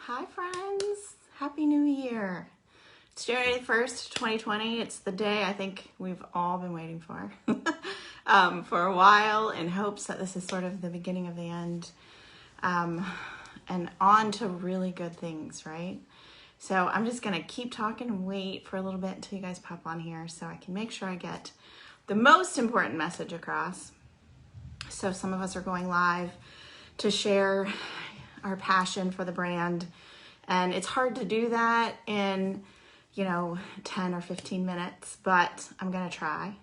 Hi friends, Happy New Year. It's January 1st, 2020. It's the day I think we've all been waiting for a while, in hopes that this is sort of the beginning of the end, and on to really good things, right? So I'm just gonna keep talking and wait for a little bit until you guys pop on here so I can make sure I get the most important message across. So some of us are going live to share our passion for the brand, and it's hard to do that in 10 or 15 minutes, but I'm gonna try.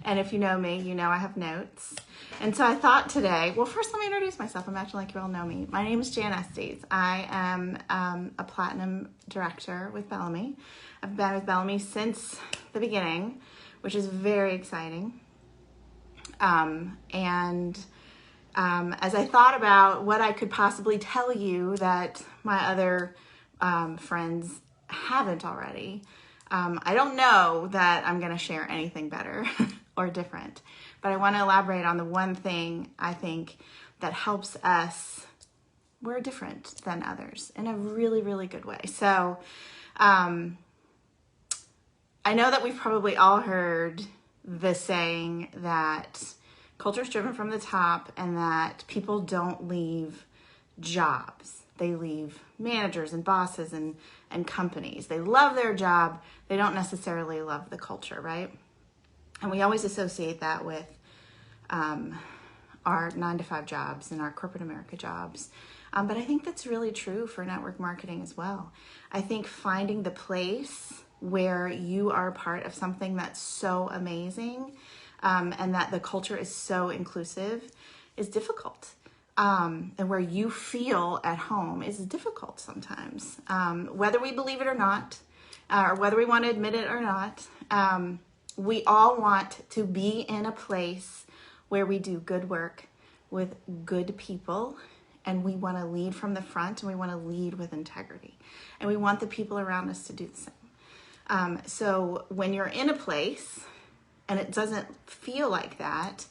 And if you know me, you know I have notes. And so I thought today, well, first let me introduce myself. I'm acting like you all know me. My name is Jan Estes. I am a platinum director with BELLAME. I've been with BELLAME since the beginning, which is very exciting. As I thought about what I could possibly tell you that my other friends haven't already, I don't know that I'm going to share anything better or different, but I want to elaborate on the one thing I think that helps us. We're different than others in a really, really good way. So I know that we've probably all heard the saying that culture is driven from the top, and that people don't leave jobs. They leave managers and bosses and companies. They love their job. They don't necessarily love the culture, right? And we always associate that with our 9-to-5 jobs and our corporate America jobs. But I think that's really true for network marketing as well. I think finding the place where you are part of something that's so amazing, and that the culture is so inclusive, is difficult. And where you feel at home is difficult sometimes. Whether we believe it or not, or whether we want to admit it or not, we all want to be in a place where we do good work with good people, and we want to lead from the front, and we want to lead with integrity. And we want the people around us to do the same. So when you're in a place and it doesn't feel like that,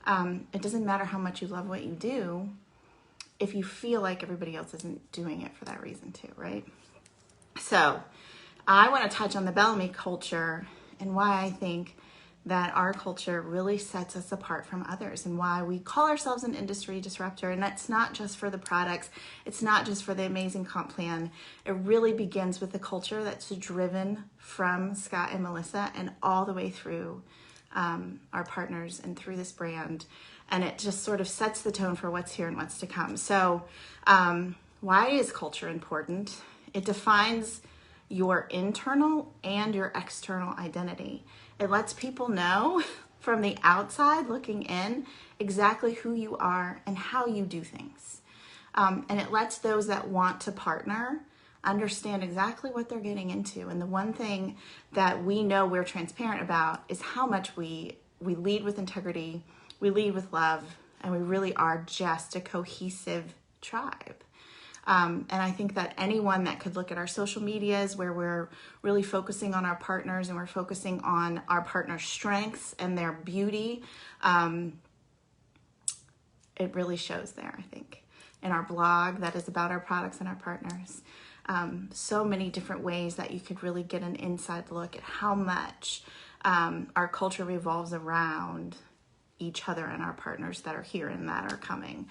it doesn't matter how much you love what you do if you feel like everybody else isn't doing it for that reason too, right? So I want to touch on the BELLAME culture and why I think that our culture really sets us apart from others, and why we call ourselves an industry disruptor. And that's not just for the products. It's not just for the amazing comp plan. It really begins with the culture that's driven from Scott and Melissa and all the way through our partners and through this brand. And it just sort of sets the tone for what's here and what's to come. So why is culture important? It defines your internal and your external identity. It lets people know from the outside looking in exactly who you are and how you do things. And it lets those that want to partner understand exactly what they're getting into. And the one thing that we know we're transparent about is how much we lead with integrity, we lead with love, and we really are just a cohesive tribe. And I think that anyone that could look at our social medias where we're really focusing on our partners and we're focusing on our partners' strengths and their beauty, it really shows there, I think. In our blog that is about our products and our partners. So many different ways that you could really get an inside look at how much our culture revolves around each other and our partners that are here and that are coming.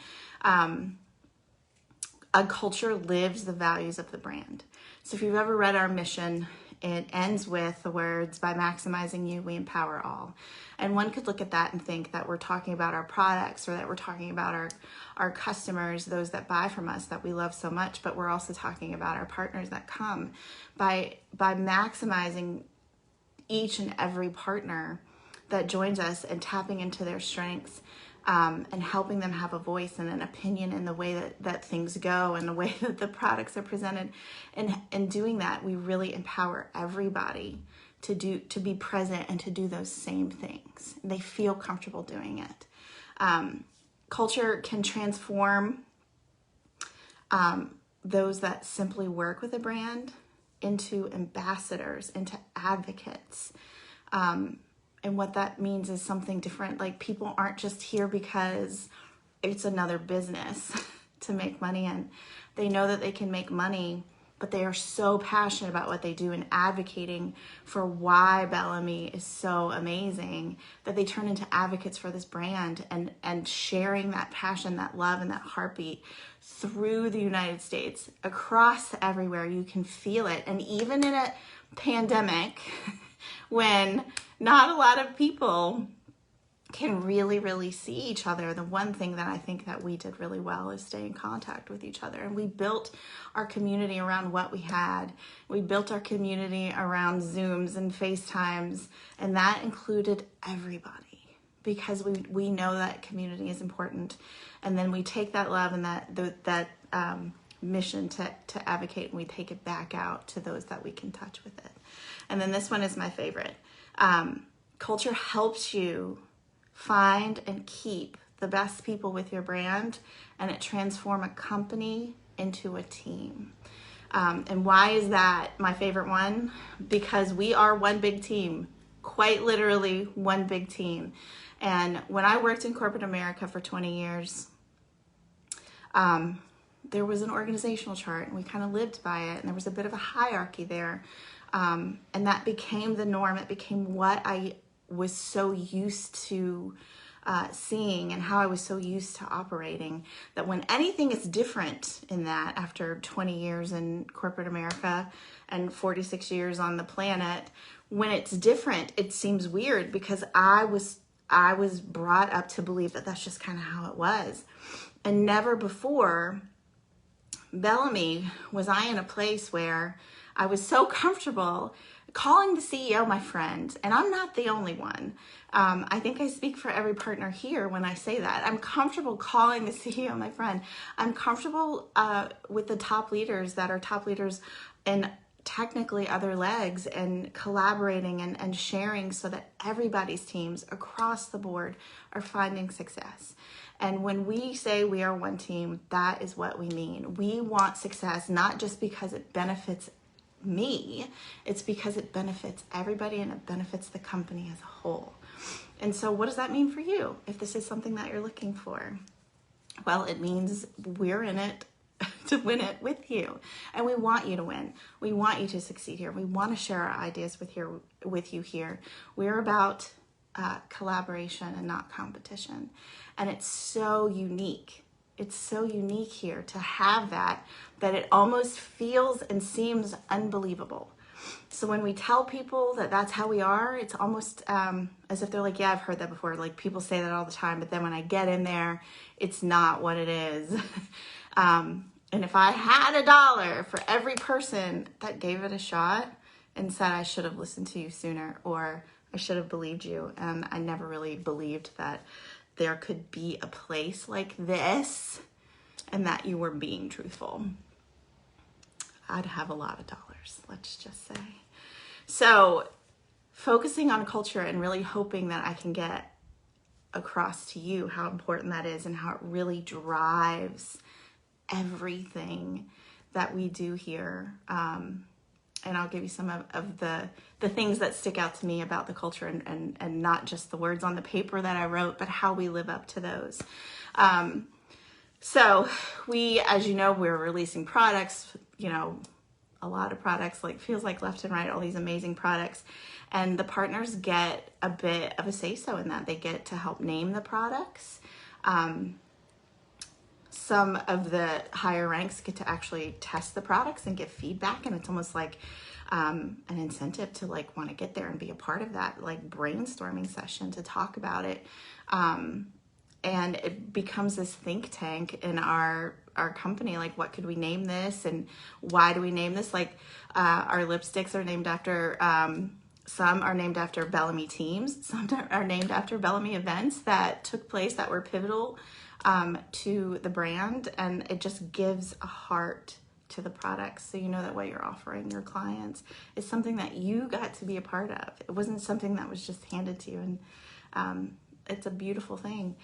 A culture lives the values of the brand. So if you've ever read our mission, it ends with the words, "By maximizing you, we empower all." And one could look at that and think that we're talking about our products, or that we're talking about our customers, those that buy from us that we love so much, but we're also talking about our partners that come. By maximizing each and every partner that joins us and tapping into their strengths, and helping them have a voice and an opinion in the way that things go and the way that the products are presented. And doing that, we really empower everybody to be present and to do those same things. They feel comfortable doing it. Culture can transform those that simply work with a brand into ambassadors, into advocates. And what that means is something different. Like, people aren't just here because it's another business. to make money in. They know that they can make money, but they are so passionate about what they do and advocating for why Bellamy is so amazing that they turn into advocates for this brand and sharing that passion, that love, and that heartbeat through the United States, across everywhere. You can feel it. And even in a pandemic, when not a lot of people can really see each other, the one thing that I think that we did really well is stay in contact with each other. And we built our community around what we had. We built our community around Zooms and FaceTimes, and that included everybody, because we know that community is important. And then we take that love and that mission to advocate, and we take it back out to those that we can touch with it. And then this one is my favorite. Culture helps you find and keep the best people with your brand, and it transforms a company into a team. And why is that my favorite one? Because we are one big team, quite literally one big team. And when I worked in corporate America for 20 years, there was an organizational chart, and we kind of lived by it, and there was a bit of a hierarchy there. And that became the norm. It became what I was so used to seeing, and how I was so used to operating, that when anything is different in that, after 20 years in corporate America and 46 years on the planet, when it's different, it seems weird, because I was brought up to believe that that's just kind of how it was. And never before Bellamy was I in a place where I was so comfortable calling the CEO my friend. And I'm not the only one. I think I speak for every partner here when I say that. I'm comfortable calling the CEO my friend. I'm comfortable with the top leaders that are top leaders in technically other legs, and collaborating and sharing so that everybody's teams across the board are finding success. And when we say we are one team, that is what we mean. We want success, not just because it benefits me, it's because it benefits everybody, and it benefits the company as a whole. And so what does that mean for you if this is something that you're looking for? Well, it means we're in it to win it with you, and we want you to win. We want you to succeed here. We want to share our ideas with you here. We're about collaboration and not competition, and it's so unique. It's so unique here to have that it almost feels and seems unbelievable. So when we tell people that that's how we are, it's almost as if they're like, yeah, I've heard that before. Like, people say that all the time, but then when I get in there, it's not what it is. And if I had $1 for every person that gave it a shot and said, I should have listened to you sooner, or I should have believed you, and I never really believed that there could be a place like this and that you were being truthful, I'd have a lot of dollars, let's just say. So focusing on culture and really hoping that I can get across to you how important that is, and how it really drives everything that we do here. And I'll give you some of the things that stick out to me about the culture, and not just the words on the paper that I wrote, but how we live up to those. So we, as you know, we're releasing products, a lot of products, like feels like left and right, all these amazing products. And the partners get a bit of a say-so in that. They get to help name the products. Some of the higher ranks get to actually test the products and give feedback, and it's almost like an incentive to want to get there and be a part of that brainstorming session to talk about it. And it becomes this think tank in our company. What could we name this, and why do we name this? Our lipsticks are named after, some are named after Bellamy teams. Some are named after Bellamy events that took place that were pivotal to the brand, and it just gives a heart to the products, so you know that what you're offering your clients is something that you got to be a part of. It wasn't something that was just handed to you, and it's a beautiful thing.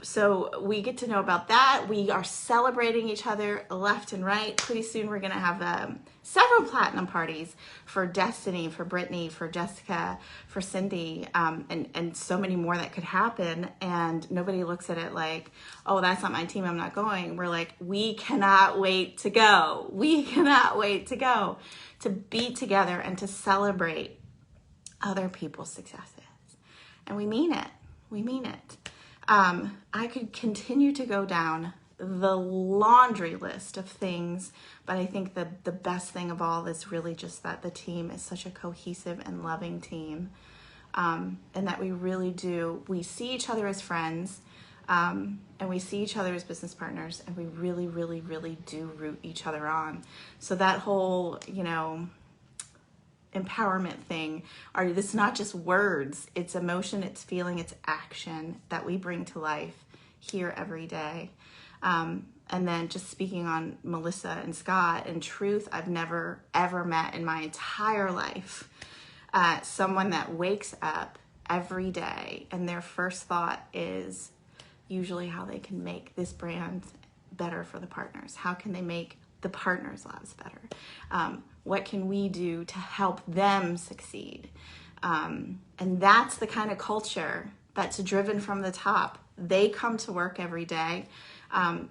So we get to know about that. We are celebrating each other left and right. Pretty soon we're going to have several platinum parties for Destiny, for Brittany, for Jessica, for Cindy, and so many more that could happen. And nobody looks at it like, oh, that's not my team, I'm not going. We're like, we cannot wait to go. We cannot wait to go, to be together and to celebrate other people's successes. And we mean it. We mean it. I could continue to go down the laundry list of things, but I think that the best thing of all is really just that the team is such a cohesive and loving team, and that we really do, we see each other as friends, and we see each other as business partners, and we really, really, really do root each other on. So that whole, empowerment thing, it's not just words, it's emotion, it's feeling, it's action that we bring to life here every day. And then just speaking on Melissa and Scott, in truth, I've never ever met in my entire life someone that wakes up every day and their first thought is usually how they can make this brand better for the partners. How can they make the partners' lives better? What can we do to help them succeed? And that's the kind of culture that's driven from the top. They come to work every day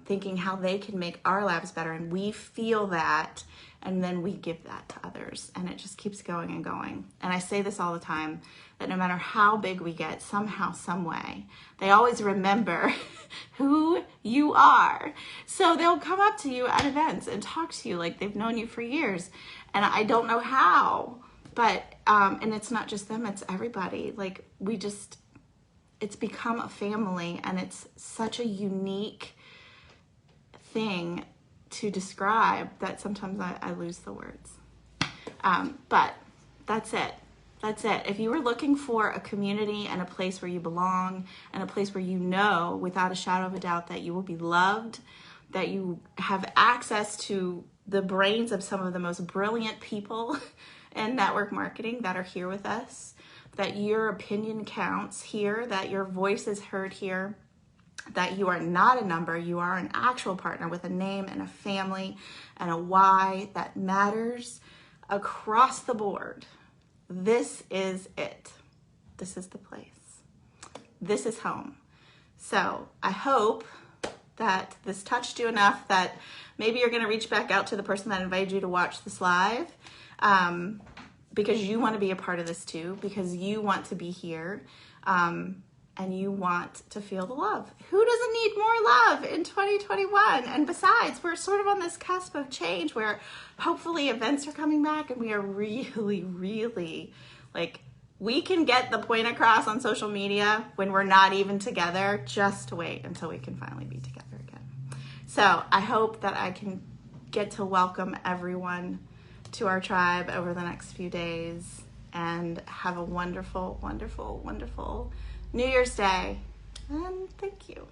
thinking how they can make our lives better, and we feel that, and then we give that to others, and it just keeps going and going. And I say this all the time, that no matter how big we get, somehow, some way, they always remember who you are. So they'll come up to you at events and talk to you like they've known you for years. And I don't know how, but, and it's not just them, it's everybody. Like it's become a family, and it's such a unique thing to describe that sometimes I lose the words. But that's it. That's it. If you were looking for a community and a place where you belong, and a place where you know without a shadow of a doubt that you will be loved, that you have access to the brains of some of the most brilliant people in network marketing that are here with us, that your opinion counts here, that your voice is heard here, that you are not a number, you are an actual partner with a name and a family and a why that matters across the board. This is it. This is the place. This is home. So I hope that this touched you enough that maybe you're going to reach back out to the person that invited you to watch this live, because you want to be a part of this too, because you want to be here, and you want to feel the love. Who doesn't need more love in 2021? And besides, we're sort of on this cusp of change where hopefully events are coming back, and we are really, really, we can get the point across on social media when we're not even together. Just wait until we can finally be together again. So I hope that I can get to welcome everyone to our tribe over the next few days, and have a wonderful, wonderful, wonderful New Year's Day. And thank you.